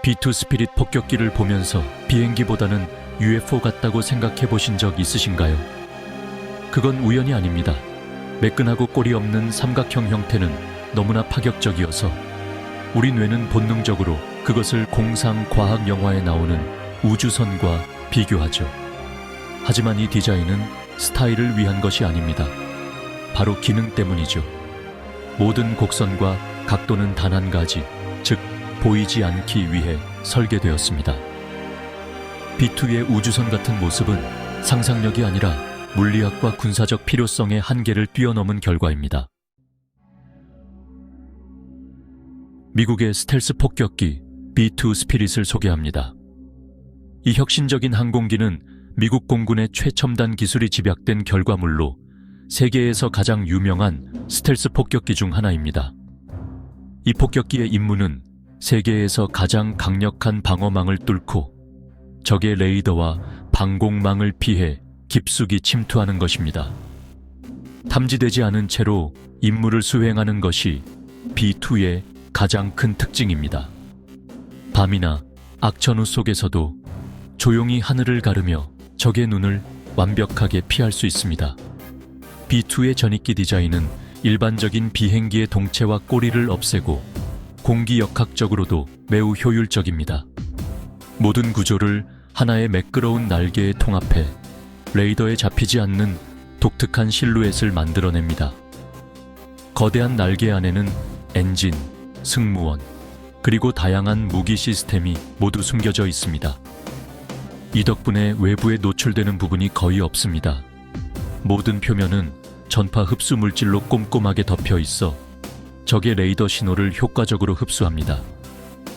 B2 스피릿 폭격기를 보면서 비행기보다는 UFO 같다고 생각해 보신 적 있으신가요? 그건 우연이 아닙니다. 매끈하고 꼬리 없는 삼각형 형태는 너무나 파격적이어서 우리 뇌는 본능적으로 그것을 공상 과학 영화에 나오는 우주선과 비교하죠. 하지만 이 디자인은 스타일을 위한 것이 아닙니다. 바로 기능 때문이죠. 모든 곡선과 각도는 단 한 가지, 즉 보이지 않기 위해 설계되었습니다. B2의 우주선 같은 모습은 상상력이 아니라 물리학과 군사적 필요성의 한계를 뛰어넘은 결과입니다. 미국의 스텔스 폭격기 B2 스피릿을 소개합니다. 이 혁신적인 항공기는 미국 공군의 최첨단 기술이 집약된 결과물로 세계에서 가장 유명한 스텔스 폭격기 중 하나입니다. 이 폭격기의 임무는 세계에서 가장 강력한 방어망을 뚫고 적의 레이더와 방공망을 피해 깊숙이 침투하는 것입니다. 탐지되지 않은 채로 임무를 수행하는 것이 B2의 가장 큰 특징입니다. 밤이나 악천후 속에서도 조용히 하늘을 가르며 적의 눈을 완벽하게 피할 수 있습니다. B2의 전익기 디자인은 일반적인 비행기의 동체와 꼬리를 없애고 공기역학적으로도 매우 효율적입니다. 모든 구조를 하나의 매끄러운 날개에 통합해 레이더에 잡히지 않는 독특한 실루엣을 만들어냅니다. 거대한 날개 안에는 엔진, 승무원, 그리고 다양한 무기 시스템이 모두 숨겨져 있습니다. 이 덕분에 외부에 노출되는 부분이 거의 없습니다. 모든 표면은 전파 흡수 물질로 꼼꼼하게 덮여 있어 적의 레이더 신호를 효과적으로 흡수합니다.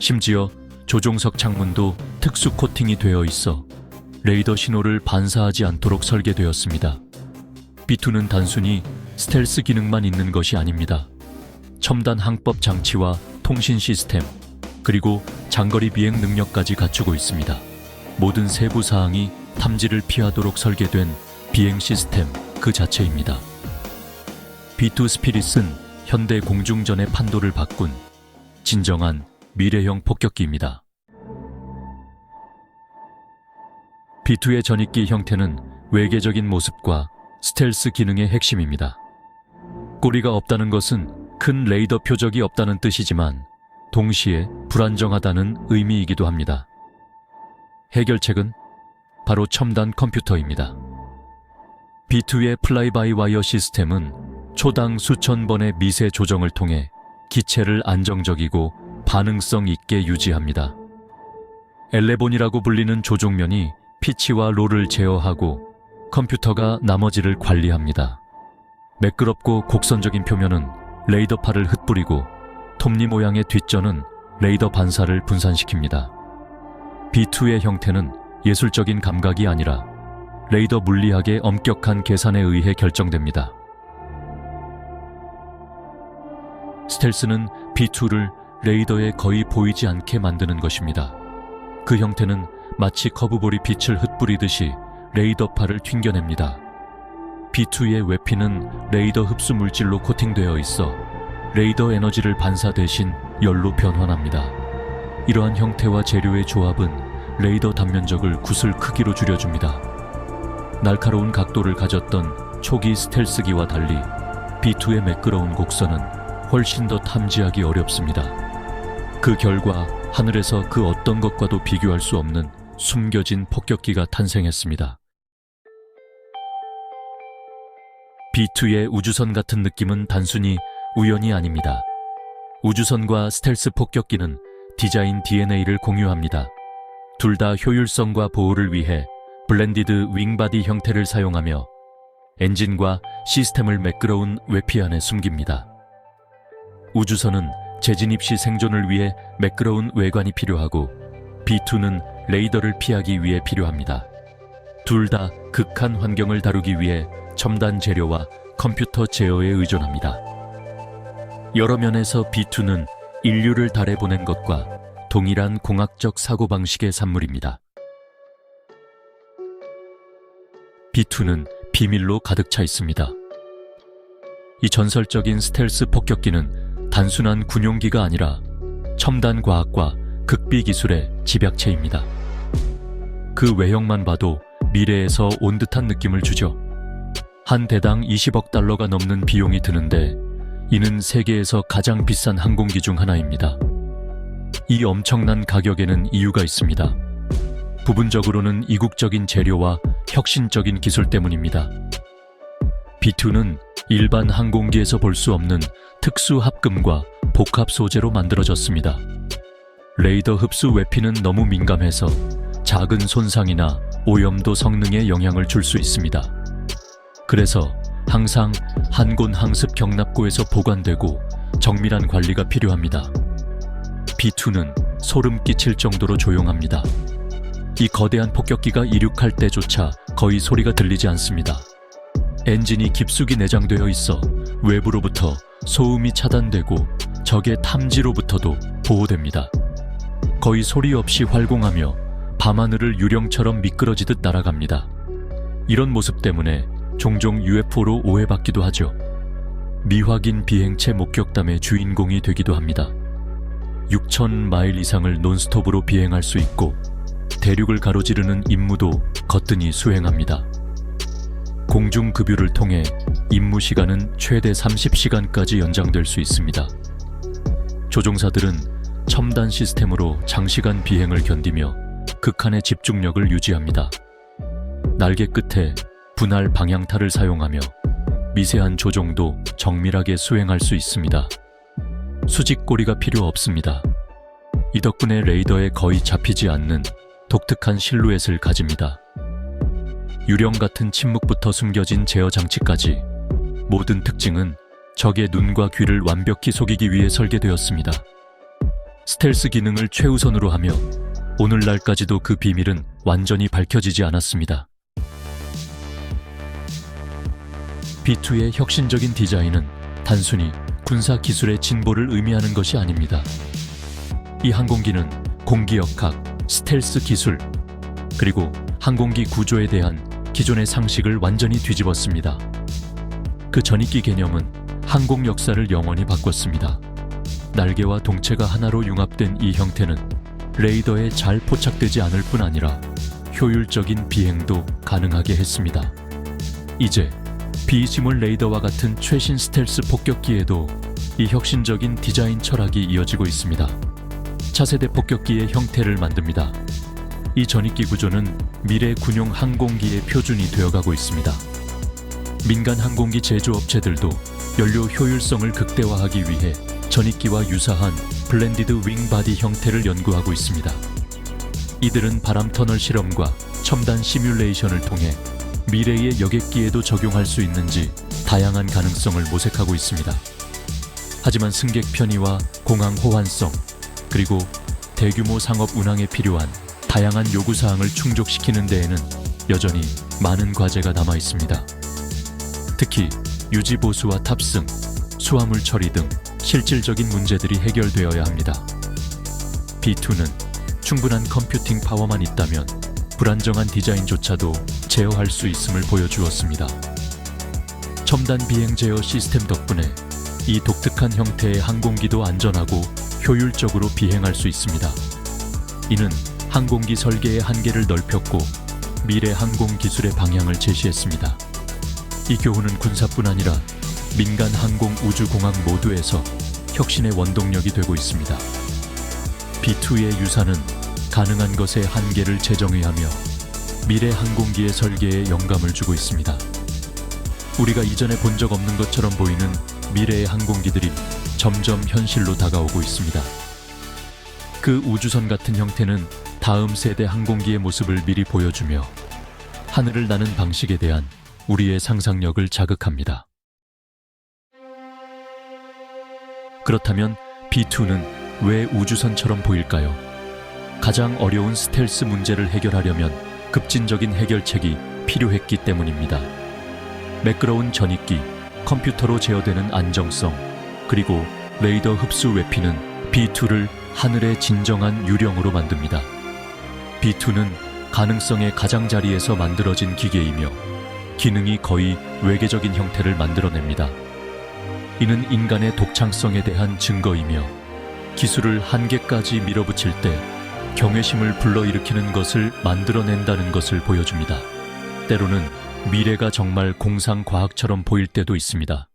심지어 조종석 창문도 특수 코팅이 되어 있어 레이더 신호를 반사하지 않도록 설계되었습니다. B2는 단순히 스텔스 기능만 있는 것이 아닙니다. 첨단 항법 장치와 통신 시스템, 그리고 장거리 비행 능력까지 갖추고 있습니다. 모든 세부 사항이 탐지를 피하도록 설계된 비행 시스템 그 자체입니다. B2 스피릿은 현대 공중전의 판도를 바꾼 진정한 미래형 폭격기입니다. B2의 전익기 형태는 외계적인 모습과 스텔스 기능의 핵심입니다. 꼬리가 없다는 것은 큰 레이더 표적이 없다는 뜻이지만 동시에 불안정하다는 의미이기도 합니다. 해결책은 바로 첨단 컴퓨터입니다. B2의 플라이바이와이어 시스템은 초당 수천 번의 미세 조정을 통해 기체를 안정적이고 반응성 있게 유지합니다. 엘레본이라고 불리는 조종면이 피치와 롤을 제어하고 컴퓨터가 나머지를 관리합니다. 매끄럽고 곡선적인 표면은 레이더파를 흩뿌리고 톱니 모양의 뒷전은 레이더 반사를 분산시킵니다. B2의 형태는 예술적인 감각이 아니라 레이더 물리학의 엄격한 계산에 의해 결정됩니다. 스텔스는 B2를 레이더에 거의 보이지 않게 만드는 것입니다. 그 형태는 마치 커브볼이 빛을 흩뿌리듯이 레이더파를 튕겨냅니다. B2의 외피는 레이더 흡수 물질로 코팅되어 있어 레이더 에너지를 반사 대신 열로 변환합니다. 이러한 형태와 재료의 조합은 레이더 단면적을 구슬 크기로 줄여줍니다. 날카로운 각도를 가졌던 초기 스텔스기와 달리 B2의 매끄러운 곡선은 훨씬 더 탐지하기 어렵습니다. 그 결과 하늘에서 그 어떤 것과도 비교할 수 없는 숨겨진 폭격기가 탄생했습니다. B2의 우주선 같은 느낌은 단순히 우연이 아닙니다. 우주선과 스텔스 폭격기는 디자인 DNA를 공유합니다. 둘 다 효율성과 보호를 위해 블렌디드 윙바디 형태를 사용하며 엔진과 시스템을 매끄러운 외피 안에 숨깁니다. 우주선은 재진입 시 생존을 위해 매끄러운 외관이 필요하고 B2는 레이더를 피하기 위해 필요합니다. 둘 다 극한 환경을 다루기 위해 첨단 재료와 컴퓨터 제어에 의존합니다. 여러 면에서 B2는 인류를 달에 보낸 것과 동일한 공학적 사고방식의 산물입니다. B2는 비밀로 가득 차 있습니다. 이 전설적인 스텔스 폭격기는 단순한 군용기가 아니라 첨단 과학과 극비 기술의 집약체입니다. 그 외형만 봐도 미래에서 온 듯한 느낌을 주죠. 한 대당 20억 달러가 넘는 비용이 드는데 이는 세계에서 가장 비싼 항공기 중 하나입니다. 이 엄청난 가격에는 이유가 있습니다. 부분적으로는 이국적인 재료와 혁신적인 기술 때문입니다. B2는 일반 항공기에서 볼 수 없는 특수 합금과 복합 소재로 만들어졌습니다. 레이더 흡수 외피는 너무 민감해서 작은 손상이나 오염도 성능에 영향을 줄 수 있습니다. 그래서 항상 한곤 항습 경납고에서 보관되고 정밀한 관리가 필요합니다. B2는 소름 끼칠 정도로 조용합니다. 이 거대한 폭격기가 이륙할 때조차 거의 소리가 들리지 않습니다. 엔진이 깊숙이 내장되어 있어 외부로부터 소음이 차단되고 적의 탐지로부터도 보호됩니다. 거의 소리 없이 활공하며 밤하늘을 유령처럼 미끄러지듯 날아갑니다. 이런 모습 때문에 종종 UFO로 오해받기도 하죠. 미확인 비행체 목격담의 주인공이 되기도 합니다. 6,000마일 이상을 논스톱으로 비행할 수 있고 대륙을 가로지르는 임무도 거뜬히 수행합니다. 공중급유를 통해 임무 시간은 최대 30시간까지 연장될 수 있습니다. 조종사들은 첨단 시스템으로 장시간 비행을 견디며 극한의 집중력을 유지합니다. 날개 끝에 분할 방향타를 사용하며 미세한 조종도 정밀하게 수행할 수 있습니다. 수직꼬리가 필요 없습니다. 이 덕분에 레이더에 거의 잡히지 않는 독특한 실루엣을 가집니다. 유령 같은 침묵부터 숨겨진 제어 장치까지 모든 특징은 적의 눈과 귀를 완벽히 속이기 위해 설계되었습니다. 스텔스 기능을 최우선으로 하며 오늘날까지도 그 비밀은 완전히 밝혀지지 않았습니다. B2의 혁신적인 디자인은 단순히 군사 기술의 진보를 의미하는 것이 아닙니다. 이 항공기는 공기역학, 스텔스 기술, 그리고 항공기 구조에 대한 기존의 상식을 완전히 뒤집었습니다. 그 전익기 개념은 항공 역사를 영원히 바꿨습니다. 날개와 동체가 하나로 융합된 이 형태는 레이더에 잘 포착되지 않을 뿐 아니라 효율적인 비행도 가능하게 했습니다. 이제 비스몰 레이더와 같은 최신 스텔스 폭격기에도 이 혁신적인 디자인 철학이 이어지고 있습니다. 차세대 폭격기의 형태를 만듭니다. 이 전익기 구조는 미래 군용 항공기의 표준이 되어가고 있습니다. 민간 항공기 제조업체들도 연료 효율성을 극대화하기 위해 전익기와 유사한 블렌디드 윙바디 형태를 연구하고 있습니다. 이들은 바람 터널 실험과 첨단 시뮬레이션을 통해 미래의 여객기에도 적용할 수 있는지 다양한 가능성을 모색하고 있습니다. 하지만 승객 편의와 공항 호환성, 그리고 대규모 상업 운항에 필요한 다양한 요구사항을 충족시키는 데에는 여전히 많은 과제가 남아 있습니다. 특히 유지보수와 탑승, 수화물 처리 등 실질적인 문제들이 해결되어야 합니다. B2는 충분한 컴퓨팅 파워만 있다면 불안정한 디자인조차도 제어할 수 있음을 보여주었습니다. 첨단 비행 제어 시스템 덕분에 이 독특한 형태의 항공기도 안전하고 효율적으로 비행할 수 있습니다. 이는 항공기 설계의 한계를 넓혔고 미래 항공 기술의 방향을 제시했습니다. 이 교훈은 군사뿐 아니라 민간 항공 우주공학 모두에서 혁신의 원동력이 되고 있습니다. B2의 유산은 가능한 것의 한계를 재정의하며 미래 항공기의 설계에 영감을 주고 있습니다. 우리가 이전에 본 적 없는 것처럼 보이는 미래의 항공기들이 점점 현실로 다가오고 있습니다. 그 우주선 같은 형태는 다음 세대 항공기의 모습을 미리 보여주며 하늘을 나는 방식에 대한 우리의 상상력을 자극합니다. 그렇다면 B2는 왜 우주선처럼 보일까요? 가장 어려운 스텔스 문제를 해결하려면 급진적인 해결책이 필요했기 때문입니다. 매끄러운 전익기, 컴퓨터로 제어되는 안정성, 그리고 레이더 흡수 외피는 B2를 하늘의 진정한 유령으로 만듭니다. B2는 가능성의 가장자리에서 만들어진 기계이며 기능이 거의 외계적인 형태를 만들어냅니다. 이는 인간의 독창성에 대한 증거이며 기술을 한계까지 밀어붙일 때 경외심을 불러일으키는 것을 만들어낸다는 것을 보여줍니다. 때로는 미래가 정말 공상과학처럼 보일 때도 있습니다.